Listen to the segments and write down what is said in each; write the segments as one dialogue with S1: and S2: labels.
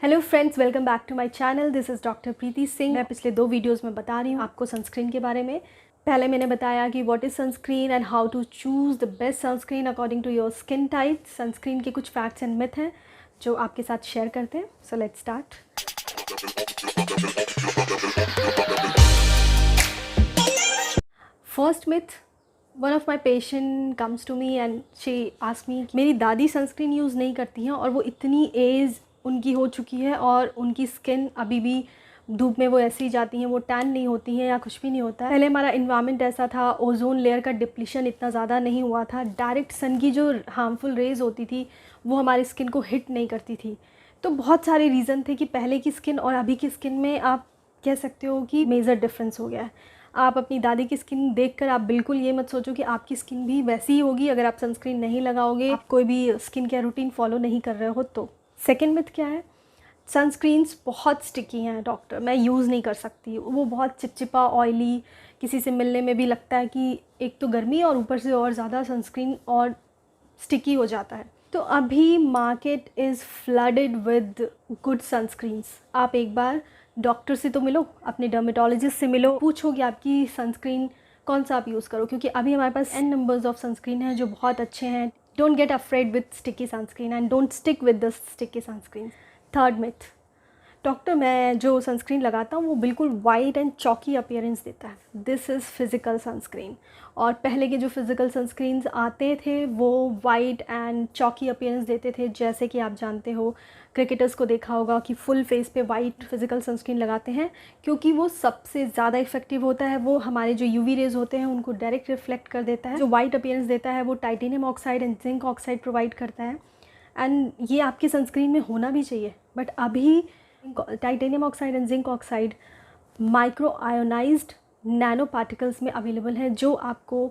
S1: Hello friends, welcome back to my channel. This is doctor Preeti Singh. मैं पिछले 2 videos में बता रही हूँ आपको सनस्क्रीन के बारे में। पहले मैंने बताया कि what is sunscreen and how to choose the best sunscreen according to your skin type. Sunscreen के कुछ फैक्ट्स एंड मिथ हैं जो आपके साथ शेयर करते हैं। So let's start. First myth, one of my patient comes to me and she ask me, मेरी दादी सनस्क्रीन यूज़ नहीं करती हैं और वो इतनी एज उनकी हो चुकी है और उनकी स्किन अभी भी धूप में वो ऐसे ही जाती हैं, वो टैन नहीं होती हैं या कुछ भी नहीं होता है। पहले हमारा इन्वायरमेंट ऐसा था, ओजोन लेयर का डिप्लीशन इतना ज़्यादा नहीं हुआ था, डायरेक्ट सन की जो हार्मफुल रेज होती थी वो हमारी स्किन को हिट नहीं करती थी। तो बहुत सारे रीज़न थे कि पहले की स्किन और अभी की स्किन में आप कह सकते हो कि मेजर डिफरेंस हो गया है। आप अपनी दादी की स्किन देखकर आप बिल्कुल ये मत सोचो कि आपकी स्किन भी वैसी ही होगी अगर आप सनस्क्रीन नहीं लगाओगे, आप कोई भी स्किन केयर रूटीन फॉलो नहीं कर रहे हो तो। सेकेंड मिथ क्या है, सनस्क्रीन्स बहुत स्टिकी हैं डॉक्टर, मैं यूज़ नहीं कर सकती, वो बहुत चिपचिपा ऑयली, किसी से मिलने में भी लगता है कि एक तो गर्मी और ऊपर से और ज़्यादा सनस्क्रीन और स्टिकी हो जाता है। तो अभी market is flooded with good sunscreens. आप एक बार डॉक्टर से तो मिलो, अपने डर्मेटोलॉजिस्ट से मिलो, पूछो कि आपकी सनस्क्रीन कौन सा आप यूज़ करो, क्योंकि अभी हमारे पास n नंबर्स ऑफ सनस्क्रीन हैं जो बहुत अच्छे हैं। Don't get afraid with sticky sunscreen and don't stick with the sticky sunscreen. Third myth, doctor मैं जो सनस्क्रीन लगाता हूँ वो बिल्कुल वाइट एंड चॉकी अपीयरेंस देता है। This is physical sunscreen. और पहले के जो फिज़िकल सनस्क्रीन्स आते थे वो वाइट एंड चॉकी अपीयरेंस देते थे। जैसे कि आप जानते हो, क्रिकेटर्स को देखा होगा कि फुल फेस पे वाइट फिज़िकल सनस्क्रीन लगाते हैं क्योंकि वो सबसे ज़्यादा इफेक्टिव होता है। वो हमारे जो यूवी रेज होते हैं उनको डायरेक्ट रिफ्लेक्ट कर देता है। जो वाइट अपीयरेंस देता है वो titanium oxide and zinc oxide provide करता है एंड ये आपकी सनस्क्रीन में होना भी चाहिए। बट अभी titanium oxide and zinc oxide micro ionised nano particles में अवेलेबल है जो आपको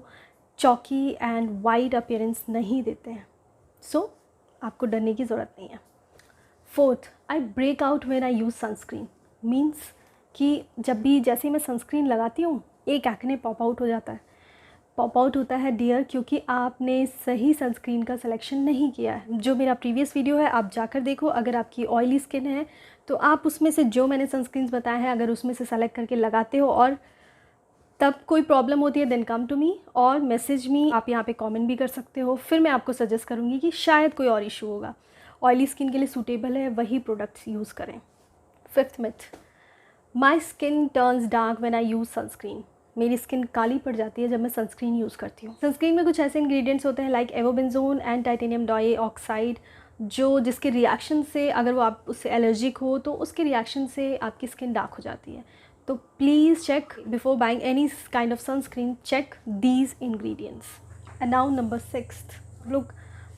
S1: चॉकी एंड वाइट अपीयरेंस नहीं देते हैं। सो आपको डरने की ज़रूरत नहीं है। Fourth, I break out when I use sunscreen. Means कि जब भी जैसे ही मैं सनस्क्रीन लगाती हूँ एक एक्ने पॉप आउट हो जाता है। पॉप आउट होता है डियर क्योंकि आपने सही सनस्क्रीन का सिलेक्शन नहीं किया है। जो मेरा प्रीवियस वीडियो है आप जाकर देखो। अगर आपकी ऑयली स्किन है तो आप उसमें से जो मैंने सनस्क्रीन्स बताए हैं अगर उसमें से सेलेक्ट करके लगाते हो और तब कोई प्रॉब्लम होती है देन कम टू मी और मैसेज मी। आप यहाँ पे कमेंट भी कर सकते हो, फिर मैं आपको सजेस्ट करूँगी कि शायद कोई और इशू होगा। ऑयली स्किन के लिए सूटेबल है वही प्रोडक्ट्स यूज़ करें। Fifth myth, my skin turns dark when I use sunscreen. मेरी स्किन काली पड़ जाती है जब मैं सनस्क्रीन यूज़ करती हूँ। सनस्क्रीन में कुछ ऐसे इंग्रेडिएंट्स होते हैं like avobenzone and titanium dioxide जो जिसके रिएक्शन से अगर वो आप उससे एलर्जिक हो तो उसके रिएक्शन से आपकी स्किन डार्क हो जाती है। तो please check before buying any kind of sunscreen, check these ingredients. And now number 6, लोग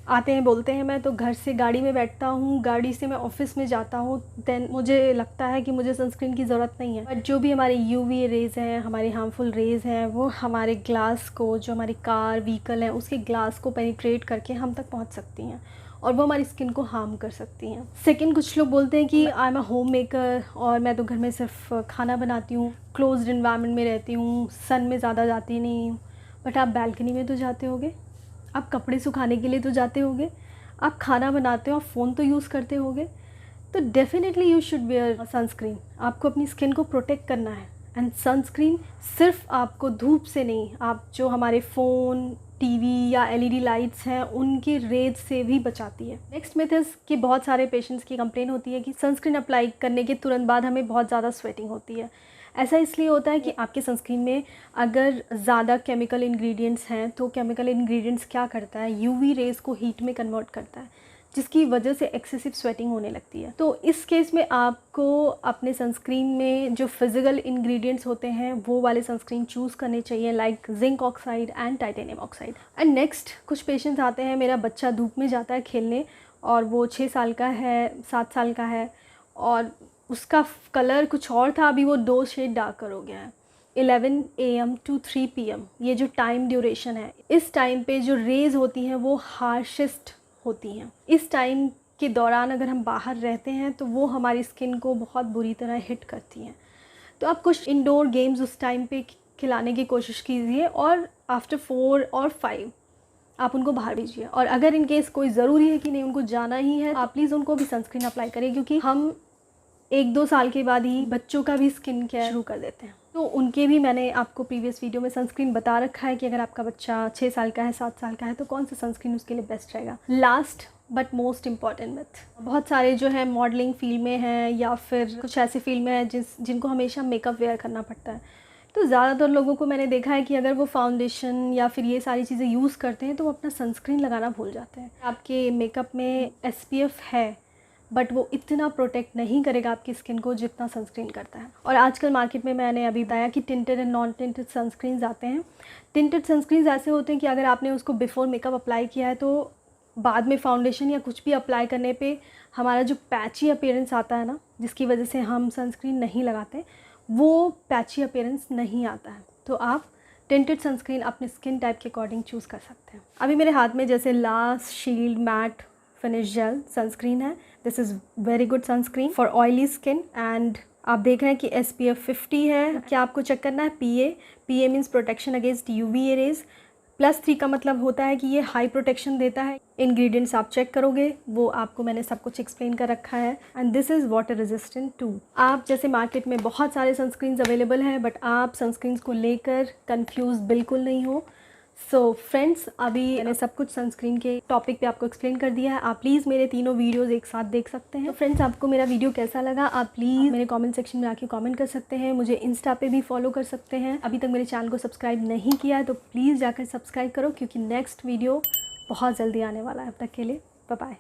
S1: आते हैं बोलते हैं मैं तो घर से गाड़ी में बैठता हूँ, गाड़ी से मैं ऑफिस में जाता हूँ, देन मुझे लगता है कि मुझे सनस्क्रीन की ज़रूरत नहीं है। बट जो भी हमारे यूवी रेज़ हैं, हमारे हार्मफुल रेज़ हैं, वो हमारे ग्लास को, जो हमारी कार व्हीकल है उसके ग्लास को पेनिट्रेट करके हम तक पहुँच सकती हैं और वो हमारी स्किन को हार्म कर सकती हैं। सेकेंड, कुछ लोग बोलते हैं कि I am a home maker और मैं तो घर में सिर्फ खाना बनाती हूँ, क्लोज्ड इन्वायरमेंट में रहती हूँ, सन में ज़्यादा जाती नहीं हूँ। बट आप बैल्कनी में तो जाते होगे, आप कपड़े सुखाने के लिए तो जाते होगे, आप खाना बनाते हो, आप फ़ोन तो यूज़ करते होगे। तो definitely you should wear sunscreen. आपको अपनी स्किन को प्रोटेक्ट करना है एंड सनस्क्रीन सिर्फ आपको धूप से नहीं, आप जो हमारे फ़ोन, टीवी या एलईडी लाइट्स हैं उनकी रेज से भी बचाती है। नेक्स्ट मिथ इज़ कि बहुत सारे पेशेंट्स की कंप्लेन होती है कि सनस्क्रीन अप्लाई करने के तुरंत बाद हमें बहुत ज़्यादा स्वेटिंग होती है। ऐसा इसलिए होता है कि आपके सनस्क्रीन में अगर ज़्यादा केमिकल इंग्रेडिएंट्स हैं तो केमिकल इंग्रेडिएंट्स क्या करता है, यूवी रेज़ को हीट में कन्वर्ट करता है जिसकी वजह से एक्सेसिव स्वेटिंग होने लगती है। तो इस केस में आपको अपने सनस्क्रीन में जो फिज़िकल इंग्रेडिएंट्स होते हैं वो वाले सनस्क्रीन चूज़ करने चाहिए like zinc oxide and titanium oxide. And next, कुछ पेशेंट्स आते हैं, मेरा बच्चा धूप में जाता है खेलने और वो 6 साल का है, 7 साल का है और उसका कलर कुछ और था, अभी वो 2 शेड डार्कर हो गया है। 11 AM to 3 PM ये जो टाइम ड्यूरेशन है, इस टाइम पे जो रेज़ होती हैं वो हार्शेस्ट होती हैं। इस टाइम के दौरान अगर हम बाहर रहते हैं तो वो हमारी स्किन को बहुत बुरी तरह हिट करती हैं। तो आप कुछ इंडोर गेम्स उस टाइम पे खिलाने की कोशिश कीजिए और आफ्टर 4 और 5 आप उनको बाहर भेजिए। और अगर इन केस कोई ज़रूरी है कि नहीं उनको जाना ही है, आप प्लीज़ उनको भी सनस्क्रीन अप्लाई करिए क्योंकि हम 1-2 साल के बाद ही बच्चों का भी स्किन केयर शुरू कर देते हैं। तो उनके भी मैंने आपको प्रीवियस वीडियो में सनस्क्रीन बता रखा है कि अगर आपका बच्चा 6 साल का है, 7 साल का है, तो कौन सा सनस्क्रीन उसके लिए बेस्ट रहेगा। Last but most important myth, बहुत सारे जो है मॉडलिंग फील्ड में हैं या फिर कुछ ऐसी फील्ड में है जिनको हमेशा मेकअप वेयर करना पड़ता है। तो ज़्यादातर लोगों को मैंने देखा है कि अगर वो फाउंडेशन या फिर ये सारी चीज़ें यूज़ करते हैं तो वो अपना सनस्क्रीन लगाना भूल जाते हैं। आपके मेकअप में SPF है बट वो इतना प्रोटेक्ट नहीं करेगा आपकी स्किन को जितना सनस्क्रीन करता है। और आजकल मार्केट में मैंने अभी बताया कि tinted and non tinted sunscreens आते हैं। टिंटेड सनस्क्रीन्स ऐसे होते हैं कि अगर आपने उसको बिफोर मेकअप अप्लाई किया है तो बाद में फाउंडेशन या कुछ भी अप्लाई करने पे हमारा जो पैची अपीयरेंस आता है ना, जिसकी वजह से हम सनस्क्रीन नहीं लगाते, वो पैची अपीयरेंस नहीं आता है। तो आप टिंटेड सनस्क्रीन अपने स्किन टाइप के अकॉर्डिंग चूज़ कर सकते हैं। अभी मेरे हाथ में जैसे last shield matte finish gel sunscreen है। This is very good sunscreen for oily skin and आप देख रहे हैं कि SPF 50 है। क्या आपको चेक करना है PA means protection against UV rays. +3 का मतलब होता है कि ये हाई प्रोटेक्शन देता है। इंग्रेडिएंट्स आप चेक करोगे, वो आपको मैंने सब कुछ एक्सप्लेन कर रखा है। And this is water resistant too. आप जैसे मार्केट में बहुत सारे सनस्क्रीन्स अवेलेबल हैं बट आप सनस्क्रीन्स को लेकर कंफ्यूज बिल्कुल नहीं हो। सो फ्रेंड्स, अभी मैंने सब कुछ सनस्क्रीन के टॉपिक पे आपको एक्सप्लेन कर दिया है। आप प्लीज़ मेरे तीनों वीडियोस एक साथ देख सकते हैं। तो फ्रेंड्स, आपको मेरा वीडियो कैसा लगा आप प्लीज़ मेरे कमेंट सेक्शन में आके कमेंट कर सकते हैं। मुझे इंस्टा पे भी फॉलो कर सकते हैं। अभी तक मेरे चैनल को सब्सक्राइब नहीं किया है तो प्लीज़ जाकर सब्सक्राइब करो, क्योंकि नेक्स्ट वीडियो बहुत जल्दी आने वाला है। अब तक के लिए बाय बाय।